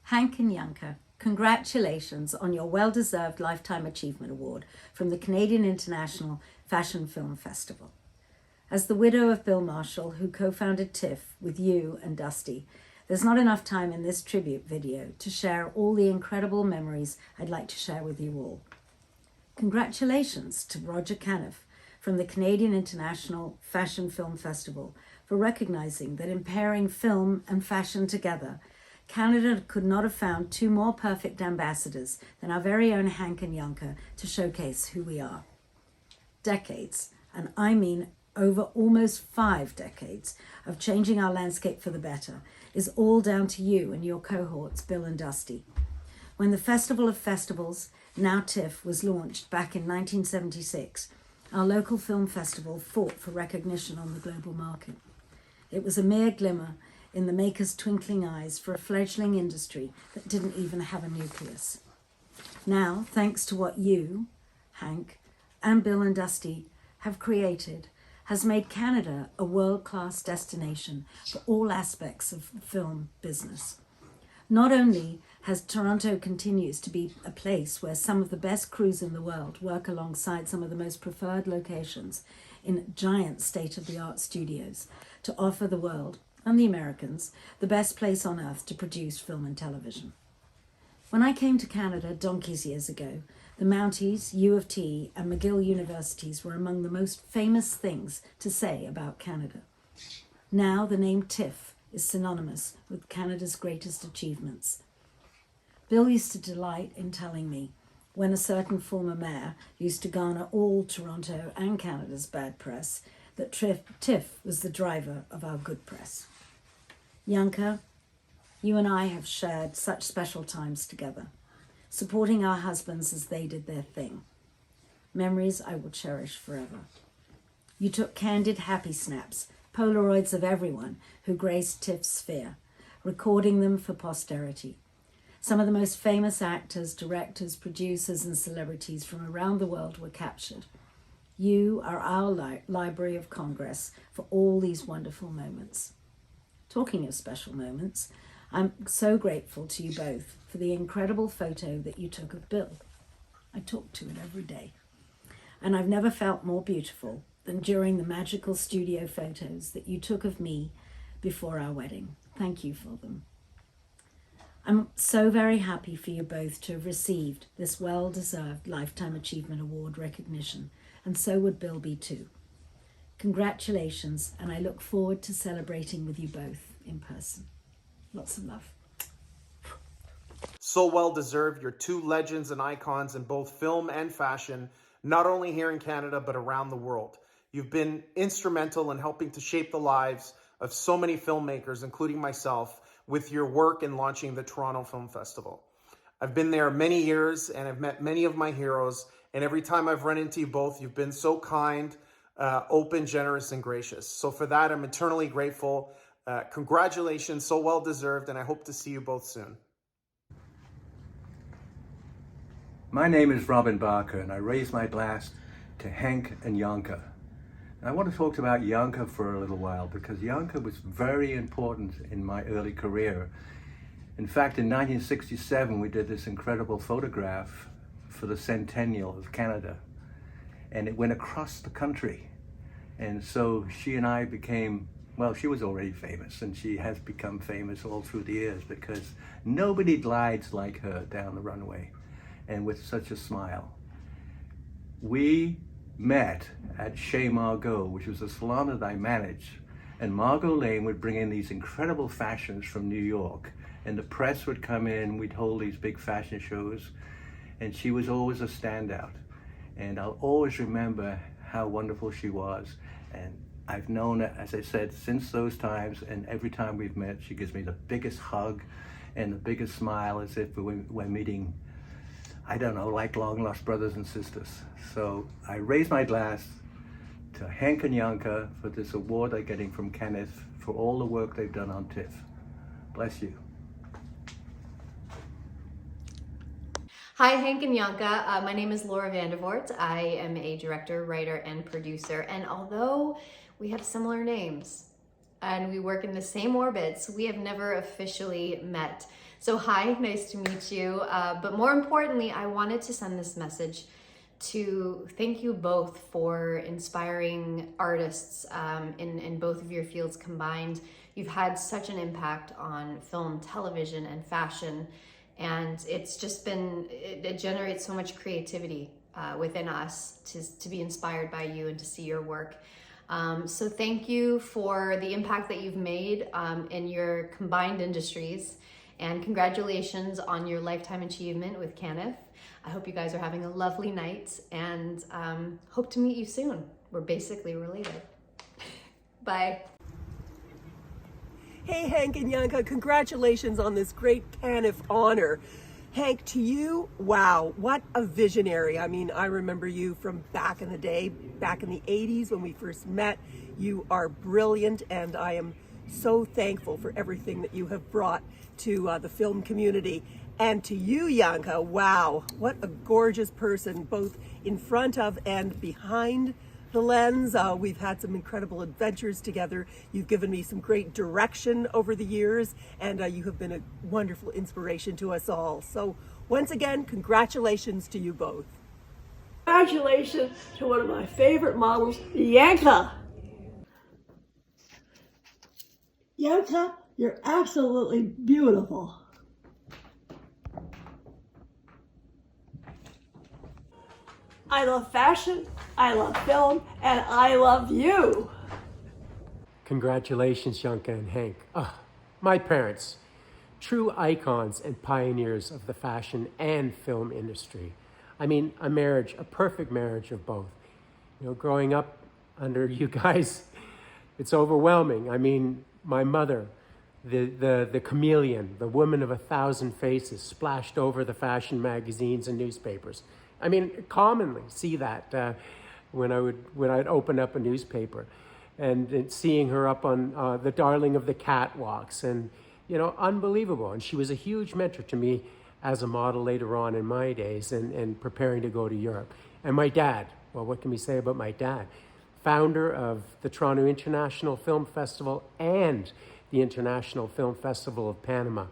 Hank and Janka, congratulations on your well-deserved Lifetime Achievement Award from the Canadian International Fashion Film Festival. As the widow of Bill Marshall, who co-founded TIFF with you and Dusty, there's not enough time in this tribute video to share all the incredible memories I'd like to share with you all. Congratulations to Roger Caniff from the Canadian International Fashion Film Festival for recognizing that in pairing film and fashion together, Canada could not have found two more perfect ambassadors than our very own Hank and Janka to showcase who we are. Decades, and I mean over almost 5 decades, of changing our landscape for the better is all down to you and your cohorts, Bill and Dusty. When the Festival of Festivals, now TIFF, was launched back in 1976, our local film festival fought for recognition on the global market. It was a mere glimmer in the maker's twinkling eyes for a fledgling industry that didn't even have a nucleus. Now, thanks to what you, Hank, and Bill and Dusty have created, has made Canada a world-class destination for all aspects of the film business. Not only has Toronto continues to be a place where some of the best crews in the world work alongside some of the most preferred locations in giant state-of-the-art studios to offer the world and the Americans the best place on earth to produce film and television. When I came to Canada donkeys years ago, the Mounties, U of T, and McGill universities were among the most famous things to say about Canada. Now the name TIFF is synonymous with Canada's greatest achievements. Bill used to delight in telling me when a certain former mayor used to garner all Toronto and Canada's bad press, that TIFF was the driver of our good press. Janka, you and I have shared such special times together, supporting our husbands as they did their thing. Memories I will cherish forever. You took candid happy snaps, Polaroids of everyone who graced TIFF's sphere, recording them for posterity. Some of the most famous actors, directors, producers, and celebrities from around the world were captured. You are our Library of Congress for all these wonderful moments. Talking of special moments, I'm so grateful to you both for the incredible photo that you took of Bill. I talk to it every day, and I've never felt more beautiful than during the magical studio photos that you took of me before our wedding. Thank you for them. I'm so very happy for you both to have received this well-deserved Lifetime Achievement Award recognition, and so would Bill be too. Congratulations, and I look forward to celebrating with you both in person. Lots of love. So well deserved. You're two legends and icons in both film and fashion, not only here in Canada, but around the world. You've been instrumental in helping to shape the lives of so many filmmakers, including myself, with your work in launching the Toronto Film Festival. I've been there many years and I've met many of my heroes, and every time I've run into you both, you've been so kind, open, generous, and gracious. So for that, I'm eternally grateful. Congratulations, so well deserved, and I hope to see you both soon. My name is Robin Barker, and I raise my glass to Hank and Janka. I want to talk about Janka for a little while because Janka was very important in my early career. In fact, in 1967, we did this incredible photograph for the centennial of Canada, and it went across the country. And so she and I became, well, she was already famous, and she has become famous all through the years because nobody glides like her down the runway and with such a smile. We met at Chez Margot, which was a salon that I managed, and Margot Lane would bring in these incredible fashions from New York, and the press would come in, we'd hold these big fashion shows, and she was always a standout. And I'll always remember how wonderful she was, and I've known her, as I said, since those times, and every time we've met, she gives me the biggest hug and the biggest smile, as if we're meeting, I don't know, like long lost brothers and sisters. So I raise my glass to Hank and Janka for this award they're getting from Kenneth for all the work they've done on TIFF. Bless you. Hi, Hank and Janka. My name is Laura Vandervoort. I am a director, writer, and producer. And although we have similar names, and we work in the same orbits. We have never officially met. So hi, nice to meet you. But more importantly, I wanted to send this message to thank you both for inspiring artists in both of your fields combined. You've had such an impact on film, television, and fashion, and it's just been, it generates so much creativity within us to be inspired by you and to see your work. So thank you for the impact that you've made in your combined industries, and congratulations on your lifetime achievement with Caniff. I hope you guys are having a lovely night, and hope to meet you soon. We're basically related. Bye. Hey, Hank and Janka, congratulations on this great Caniff honor. Hank, to you, wow, what a visionary. I mean, I remember you from back in the day, back in the 80s when we first met. You are brilliant, and I am so thankful for everything that you have brought to the film community. And to you, Janka, wow, what a gorgeous person, both in front of and behind the lens. We've had some incredible adventures together. You've given me some great direction over the years, and you have been a wonderful inspiration to us all. So once again, congratulations to you both. Congratulations to one of my favorite models, Janka. Janka, you're absolutely beautiful. I love fashion, I love film, and I love you. Congratulations, Janka and Hank. My parents, true icons and pioneers of the fashion and film industry. I mean, a perfect marriage of both. You know, growing up under you guys, it's overwhelming. I mean, my mother, the chameleon, the woman of 1,000 faces, splashed over the fashion magazines and newspapers. I mean, commonly see that when I'd open up a newspaper, and seeing her up on the darling of the catwalks, and you know, unbelievable. And she was a huge mentor to me as a model later on in my days, and preparing to go to Europe. And my dad, well, what can we say about my dad? Founder of the Toronto International Film Festival and the International Film Festival of Panama.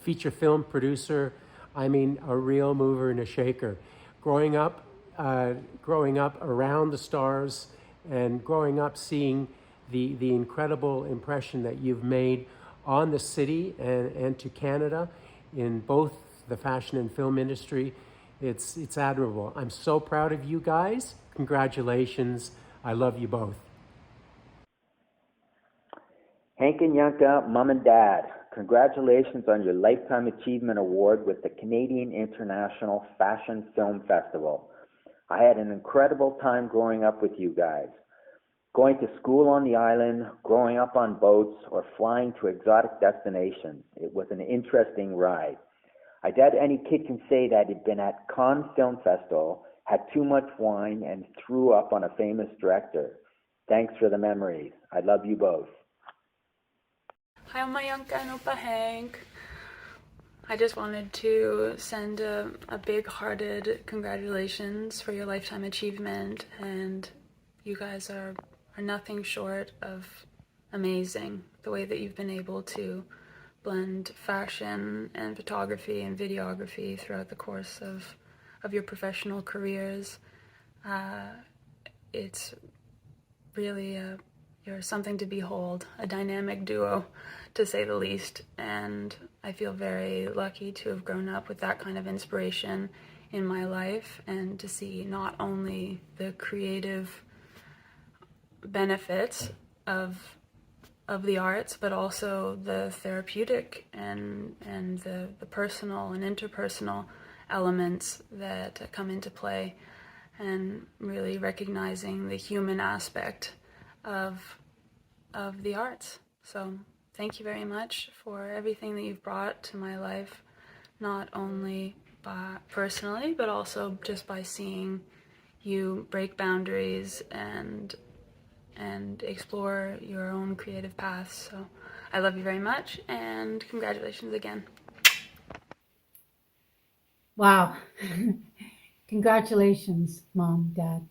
Feature film producer, I mean, a real mover and a shaker. Growing up around the stars, and growing up seeing the incredible impression that you've made on the city and to Canada in both the fashion and film industry, it's admirable. I'm so proud of you guys. Congratulations. I love you both. Hank and Janka, Mom and Dad, congratulations on your Lifetime Achievement Award with the Canadian International Fashion Film Festival. I had an incredible time growing up with you guys. Going to school on the island, growing up on boats, or flying to exotic destinations. It was an interesting ride. I doubt any kid can say that he'd been at Cannes Film Festival, had too much wine, and threw up on a famous director. Thanks for the memories. I love you both. Hi, Oma Janka and Opa Hank. I just wanted to send a big-hearted congratulations for your lifetime achievement, and you guys are nothing short of amazing. The way that you've been able to blend fashion and photography and videography throughout the course of your professional careers. It's really you're something to behold, a dynamic duo, to say the least. And I feel very lucky to have grown up with that kind of inspiration in my life, and to see not only the creative benefits of the arts, but also the therapeutic and the personal and interpersonal elements that come into play, and really recognizing the human aspect of the arts. So thank you very much for everything that you've brought to my life, not only personally, but also just by seeing you break boundaries and explore your own creative paths. So I love you very much, and congratulations again. Wow. Congratulations, Mom, Dad.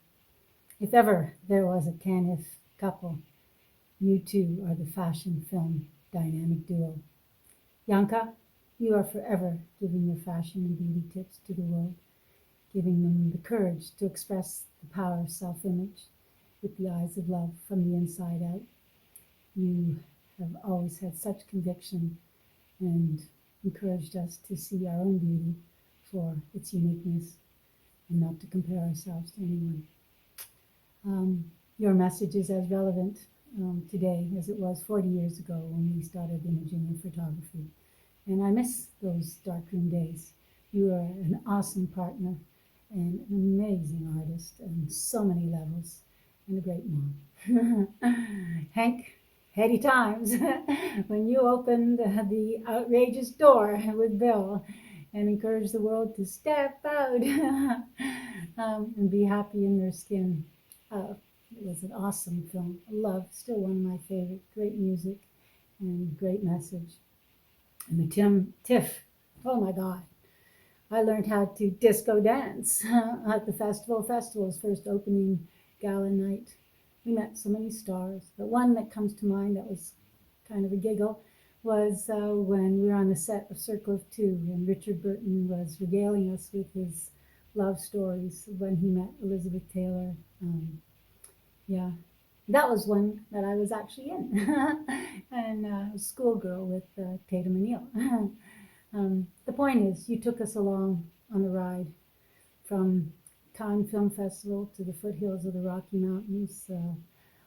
If ever there was a Caniff couple, You two are the fashion film dynamic duo. Janka, you are forever giving your fashion and beauty tips to the world, giving them the courage to express the power of self-image with the eyes of love from the inside out. You have always had such conviction and encouraged us to see our own beauty for its uniqueness and not to compare ourselves to anyone. Your message is as relevant today as it was 40 years ago when we started imaging and photography. And I miss those darkroom days. You are an awesome partner and an amazing artist on so many levels, and a great mom. Hank, heady times when you opened the outrageous door with Bill and encouraged the world to step out and be happy in their skin. It was an awesome film. I love, still one of my favorite. Great music and great message. And the Tiff, oh my God. I learned how to disco dance at the festival's first opening gala night. We met so many stars. The one that comes to mind that was kind of a giggle was when we were on the set of Circle of Two and Richard Burton was regaling us with his love stories when he met Elizabeth Taylor. Yeah, that was one that I was actually in, and a schoolgirl with Tatum O'Neal. The point is, you took us along on the ride from Cannes Film Festival to the foothills of the Rocky Mountains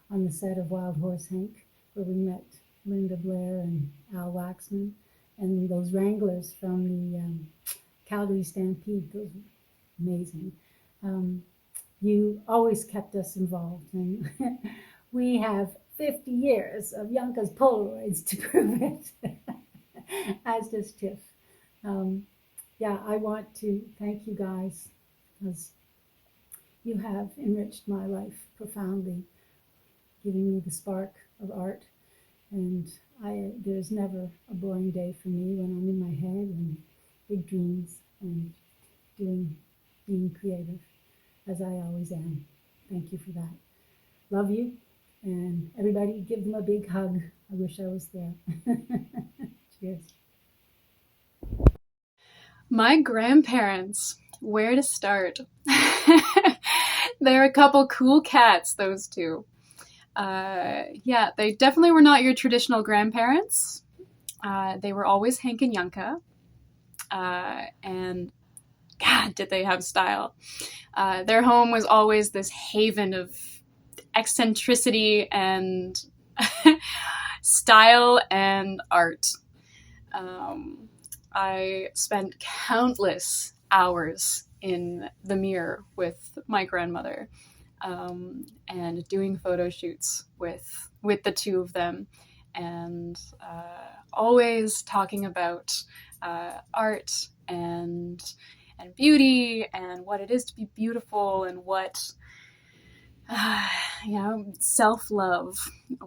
on the set of Wild Horse Hank, where we met Linda Blair and Al Waxman, and those wranglers from the Calgary Stampede. Those were amazing. You always kept us involved, and we have 50 years of Janka's Polaroids to prove it, as does Tiff. Yeah, I want to thank you guys, because you have enriched my life profoundly, giving me the spark of art, and there's never a boring day for me when I'm in my head and big dreams and being creative, as I always am. Thank you for that. Love you, and everybody give them a big hug. I wish I was there. Cheers. My grandparents, where to start? They're a couple cool cats, those two. Yeah, they definitely were not your traditional grandparents. They were always Hank and Janka. And God, did they have style. Their home was always this haven of eccentricity and style and art. I spent countless hours in the mirror with my grandmother and doing photo shoots with the two of them, and always talking about art and beauty and what it is to be beautiful, and what self-love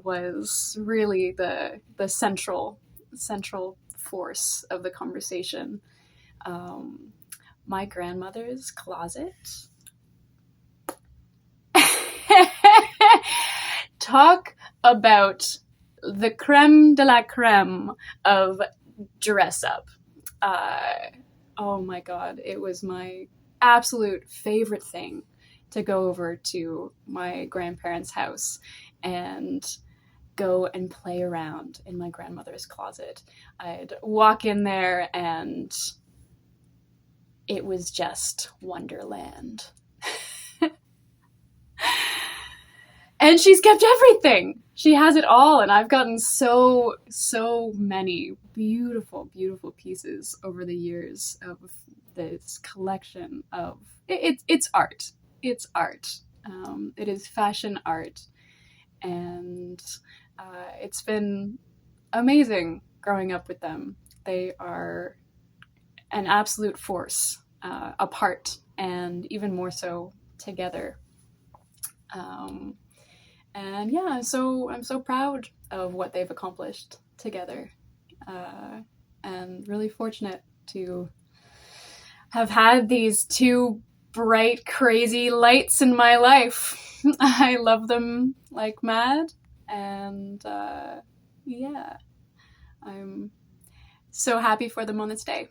was really the central force of the conversation. My grandmother's closet. Talk about the creme de la creme of dress up. Oh my God, it was my absolute favorite thing to go over to my grandparents' house and go and play around in my grandmother's closet. I'd walk in there and it was just Wonderland. And she's kept everything. She has it all, and I've gotten so many beautiful, beautiful pieces over the years of this collection of it's art. It's art. It is fashion art, and it's been amazing growing up with them. They are an absolute force apart, and even more so together. And yeah, I'm so proud of what they've accomplished together, and really fortunate to have had these two bright, crazy lights in my life. I love them like mad, And yeah, I'm so happy for them on this day.